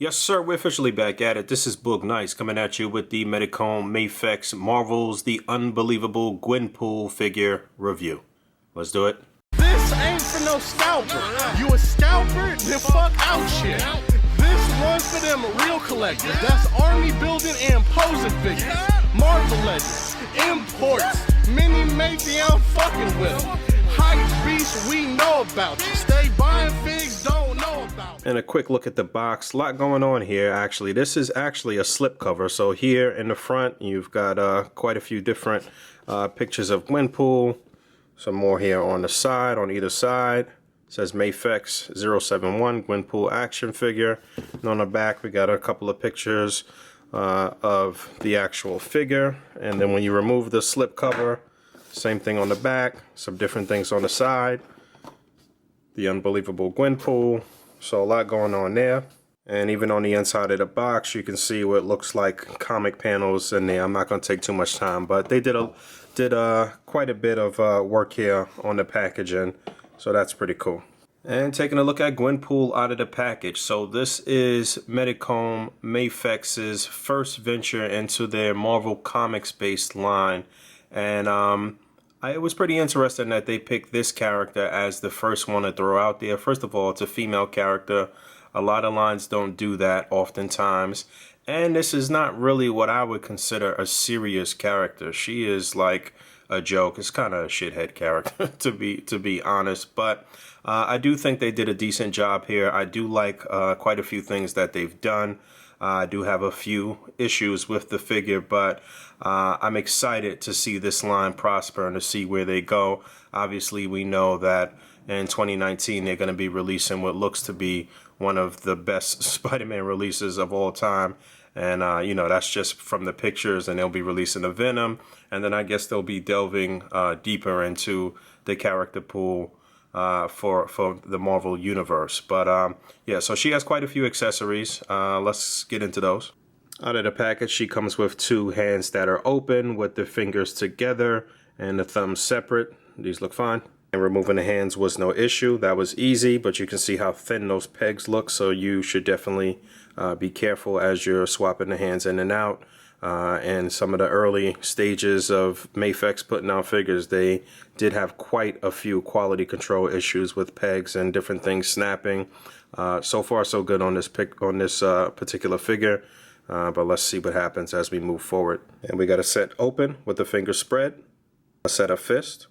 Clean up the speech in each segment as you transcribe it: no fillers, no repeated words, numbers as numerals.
Yes, sir, we're officially back at it. This is Boog Nice coming at you with the Medicom Mafex Marvel's The Unbelievable Gwenpool figure review. Let's do it. This ain't for no scalper. You a scalper? Then fuck out shit. This one's for them real collectors. That's army building and posing figures. Marvel Legends, imports, mini matey, I'm fucking with them. Hype beast, we know about you. Stay buying figs, don't know about you. And a quick look at the box. A lot going on here, actually. This is actually a slipcover. So here in the front, you've got quite a few different pictures of Gwenpool. Some more here on the side, on either side. It says Mafex 071 Gwenpool action figure. And on the back, we got a couple of pictures of the actual figure. And then when you remove the slipcover, same thing on the back, some different things on the side. The Unbelievable Gwenpool. So a lot going on there. And even on the inside of the box, you can see what looks like comic panels in there. I'm not going to take too much time, but they did quite a bit of work here on the packaging. So that's pretty cool. And taking a look at Gwenpool out of the package. So this is Medicom Mafex's first venture into their Marvel Comics based line. And it was pretty interesting that they picked this character as the first one to throw out there. First of all, it's a female character. A lot of lines don't do that oftentimes. And this is not really what I would consider a serious character. She is like a joke. It's kind of a shithead character, to be honest. But I do think they did a decent job here. I do like quite a few things that they've done. I do have a few issues with the figure, but I'm excited to see this line prosper and to see where they go. Obviously, we know that in 2019, they're going to be releasing what looks to be one of the best Spider-Man releases of all time. And, you know, that's just from the pictures, and they'll be releasing the Venom. And then I guess they'll be delving deeper into the character pool for the Marvel Universe. But, yeah, so she has quite a few accessories. Let's get into those. Out of the package, she comes with two hands that are open with the fingers together and the thumbs separate. These look fine. And removing the hands was no issue. That was easy, but you can see how thin those pegs look, so you should definitely be careful as you're swapping the hands in and out. And some of the early stages of Mafex putting out figures, they did have quite a few quality control issues with pegs and different things snapping. So far, so good on this particular figure. But let's see what happens as we move forward. And we got a set open with the finger spread, a set of fist,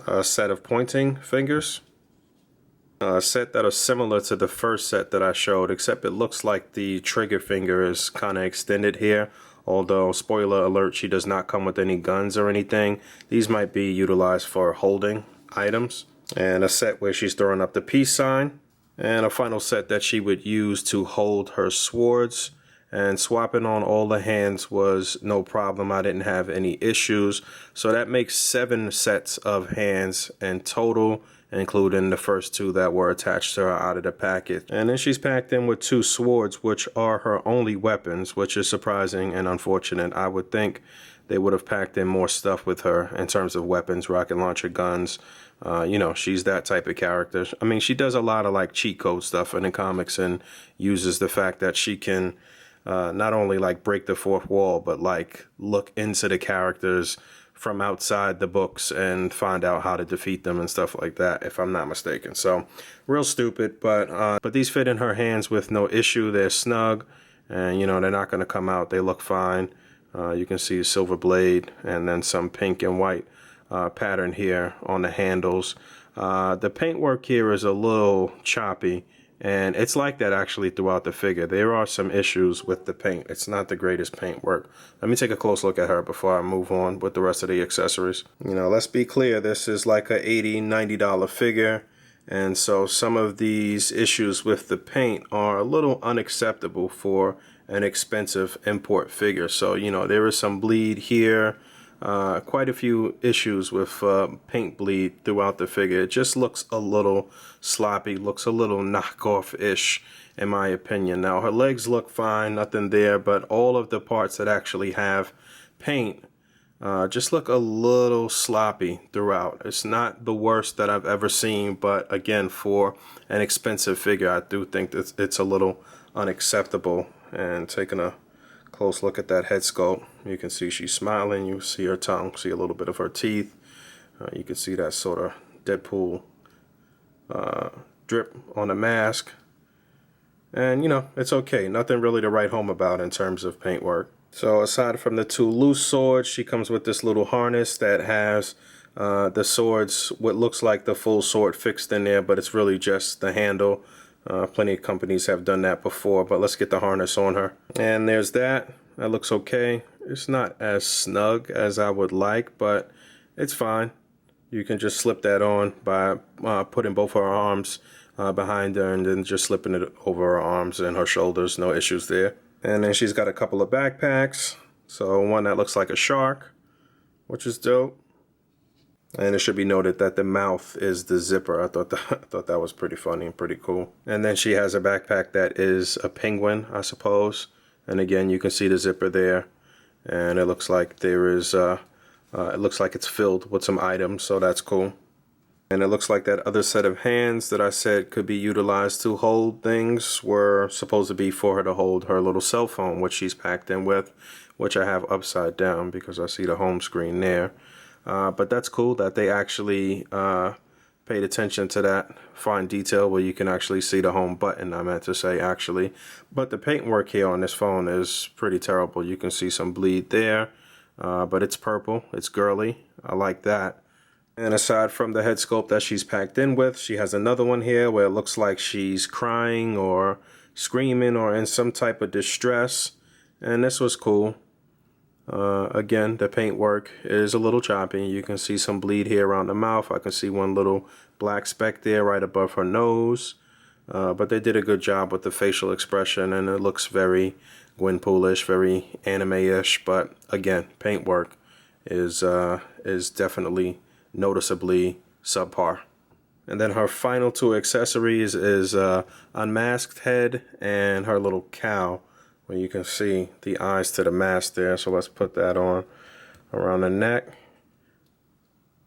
a set of pointing fingers, a set that are similar to the first set that I showed, except it looks like the trigger finger is kind of extended here. Although, spoiler alert, she does not come with any guns or anything. These might be utilized for holding items. And a set where she's throwing up the peace sign. And a final set that she would use to hold her swords. And swapping on all the hands was no problem. I didn't have any issues. So that makes 7 sets of hands in total, including the first 2 that were attached to her out of the packet. And then she's packed in with 2 swords, which are her only weapons, which is surprising and unfortunate. I would think they would have packed in more stuff with her in terms of weapons, rocket launcher guns. You know, she's that type of character. I mean, she does a lot of like cheat code stuff in the comics and uses the fact that she can not only like break the fourth wall, but like look into the characters from outside the books and find out how to defeat them and stuff like that, if I'm not mistaken. So real stupid, but these fit in her hands with no issue. They're snug, and you know, they're not going to come out. They look fine. You can see a silver blade and then some pink and white pattern here on the handles. The paintwork here is a little choppy. And it's like that actually throughout the figure. There are some issues with the paint. It's not the greatest paint work. Let me take a close look at her before I move on with the rest of the accessories. You know, let's be clear. This is like a $80, $90 figure. And so some of these issues with the paint are a little unacceptable for an expensive import figure. So, you know, there is some bleed here. Quite a few issues with paint bleed throughout the figure. It just looks a little sloppy, looks a little knockoff-ish in my opinion. Now her legs look fine, nothing there, but all of the parts that actually have paint just look a little sloppy throughout. It's not the worst that I've ever seen, but again, for an expensive figure, I do think that it's a little unacceptable. And taking a close look at that head sculpt, you can see she's smiling. You see her tongue, see a little bit of her teeth. You can see that sort of Deadpool drip on the mask. And you know, it's okay, nothing really to write home about in terms of paintwork. So aside from the two loose swords, she comes with this little harness that has the swords, what looks like the full sword fixed in there, but it's really just the handle. Plenty of companies have done that before, but let's get the harness on her. And there's that. That looks okay. It's not as snug as I would like, but it's fine. You can just slip that on by putting both her arms behind her and then just slipping it over her arms and her shoulders. No issues there. And then she's got a couple of backpacks. So one that looks like a shark, which is dope. And it should be noted that the mouth is the zipper. I thought that was pretty funny and pretty cool. And then she has a backpack that is a penguin, I suppose. And again, you can see the zipper there. And it looks like there is, it looks like it's filled with some items, so that's cool. And it looks like that other set of hands that I said could be utilized to hold things were supposed to be for her to hold her little cell phone, which she's packed in with, which I have upside down because I see the home screen there. But that's cool that they actually paid attention to that fine detail where you can actually see the home button, I meant to say actually. But the paintwork here on this phone is pretty terrible. You can see some bleed there, but it's purple, it's girly, I like that. And aside from the head sculpt that she's packed in with, she has another one here where it looks like she's crying or screaming or in some type of distress. And this was cool. Again, the paintwork is a little choppy. You can see some bleed here around the mouth. I can see one little black speck there right above her nose. But they did a good job with the facial expression, and it looks very Gwenpool-ish, very anime-ish. But again, paintwork is definitely noticeably subpar. And then her final two accessories is unmasked head and her little cow, where you can see the eyes to the mask there. So let's put that on around the neck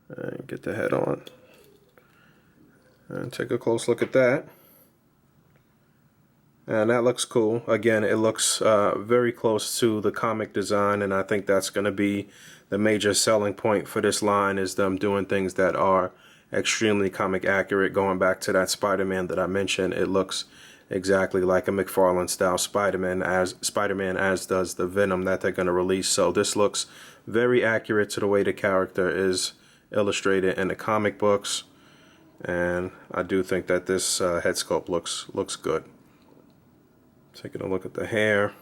and get the head on and take a close look at that. And that looks cool. Again, it looks very close to the comic design, and I think that's going to be the major selling point for this line, is them doing things that are extremely comic accurate. Going back to that Spider-Man that I mentioned, it looks exactly like a McFarlane style Spider-Man, as does the Venom that they're going to release. So this looks very accurate to the way the character is illustrated in the comic books, and I do think that this head sculpt looks good. Taking a look at the hair.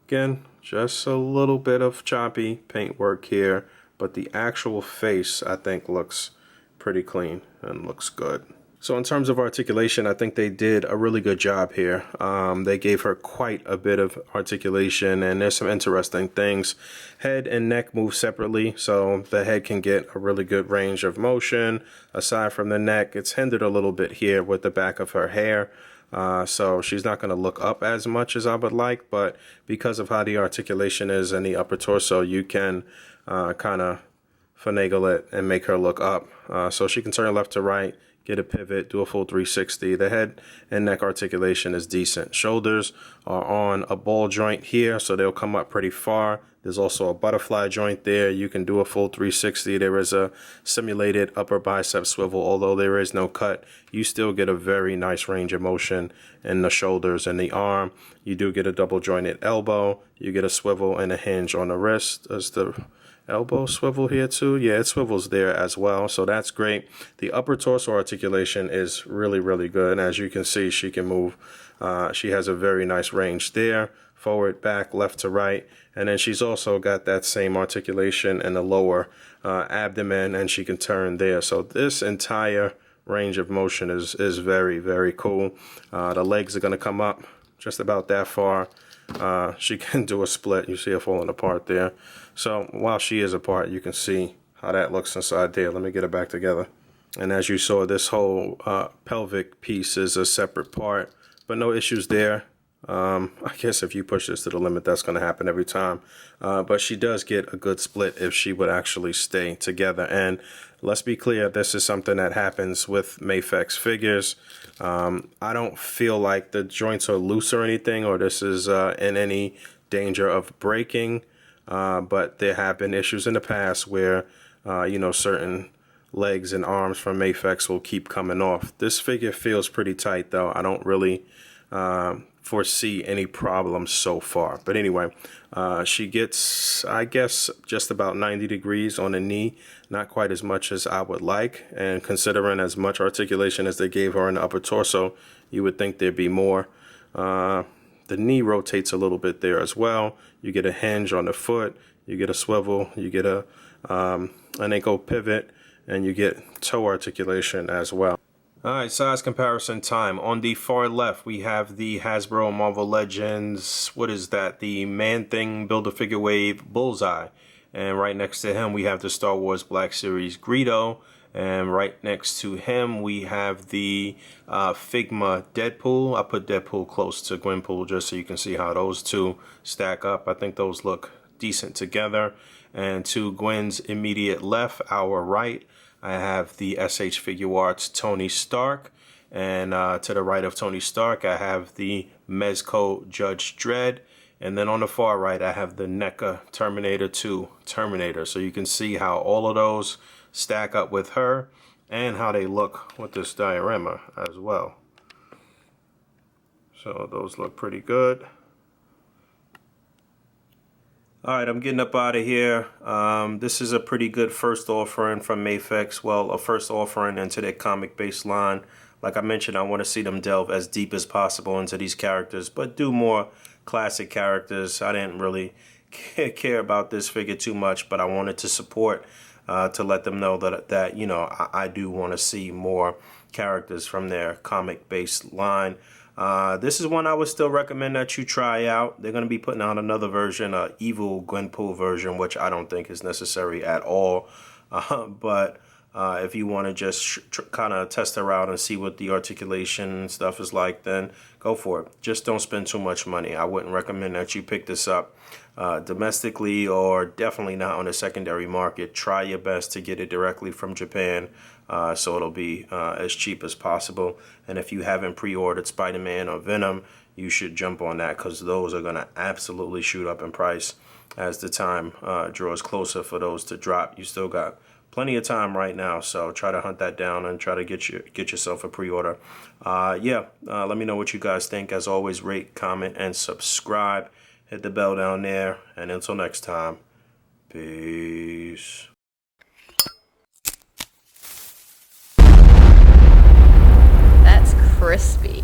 Again, just a little bit of choppy paintwork here, but the actual face I think looks pretty clean and looks good. So in terms of articulation, I think they did a really good job here. They gave her quite a bit of articulation, and there's some interesting things. Head and neck move separately, so the head can get a really good range of motion. Aside from the neck, it's hindered a little bit here with the back of her hair. So she's not going to look up as much as I would like, but because of how the articulation is in the upper torso, you can kind of finagle it and make her look up. So she can turn left to right, get a pivot, do a full 360. The head and neck articulation is decent. Shoulders are on a ball joint here, so they'll come up pretty far. There's also a butterfly joint there. You can do a full 360. There is a simulated upper bicep swivel. Although there is no cut, you still get a very nice range of motion in the shoulders and the arm. You do get a double jointed elbow. You get a swivel and a hinge on the wrist. Does the elbow swivel here too? Yeah, it swivels there as well, so that's great. The upper torso articulation is really, really good. And as you can see, she can move. She has a very nice range there. Forward, back, left to right. And then she's also got that same articulation in the lower abdomen, and she can turn there. So this entire range of motion is very, very cool. The legs are going to come up just about that far. She can do a split. You see her falling apart there. So while she is apart, you can see how that looks inside there. Let me get it back together. And as you saw, this whole pelvic piece is a separate part, but no issues there. I guess if you push this to the limit, that's going to happen every time. But she does get a good split if she would actually stay together. And let's be clear, this is something that happens with Mafex figures. I don't feel like the joints are loose or anything, or this is in any danger of breaking. But there have been issues in the past where, certain legs and arms from Mafex will keep coming off. This figure feels pretty tight, though. I don't really foresee any problems so far. But anyway, she gets, I guess, just about 90 degrees on the knee. Not quite as much as I would like. And considering as much articulation as they gave her in the upper torso, you would think there'd be more. The knee rotates a little bit there as well. You get a hinge on the foot. You get a swivel. You get an ankle pivot. And you get toe articulation as well. Alright, size comparison time. On the far left, we have the Hasbro Marvel Legends, what is that? The Man-Thing Build-A-Figure Wave Bullseye. And right next to him, we have the Star Wars Black Series Greedo. And right next to him, we have the Figma Deadpool. I put Deadpool close to Gwenpool just so you can see how those two stack up. I think those look decent together. And to Gwen's immediate left, our right, I have the SH Figure Arts Tony Stark, and to the right of Tony Stark, I have the Mezco Judge Dredd, and then on the far right, I have the NECA Terminator 2 Terminator. So you can see how all of those stack up with her, and how they look with this diorama as well. So those look pretty good. Alright, I'm getting up out of here. This is a pretty good first offering from Mafex. Well, a first offering into their comic-based line. Like I mentioned, I want to see them delve as deep as possible into these characters, but do more classic characters. I didn't really care about this figure too much, but I wanted to support to let them know that you know, I do want to see more characters from their comic-based line. This is one I would still recommend that you try out. They're going to be putting out another version, an evil Gwenpool version, which I don't think is necessary at all. But if you want to just kind of test her out and see what the articulation and stuff is like, then go for it. Just don't spend too much money. I wouldn't recommend that you pick this up domestically, or definitely not on the secondary market. Try your best to get it directly from Japan. So it'll be as cheap as possible. And if you haven't pre-ordered Spider-Man or Venom, you should jump on that, because those are going to absolutely shoot up in price as the time draws closer for those to drop. You still got plenty of time right now, so try to hunt that down and try to get yourself a pre-order. Let me know what you guys think. As always, rate, comment, and subscribe. Hit the bell down there. And until next time, peace. That's crispy.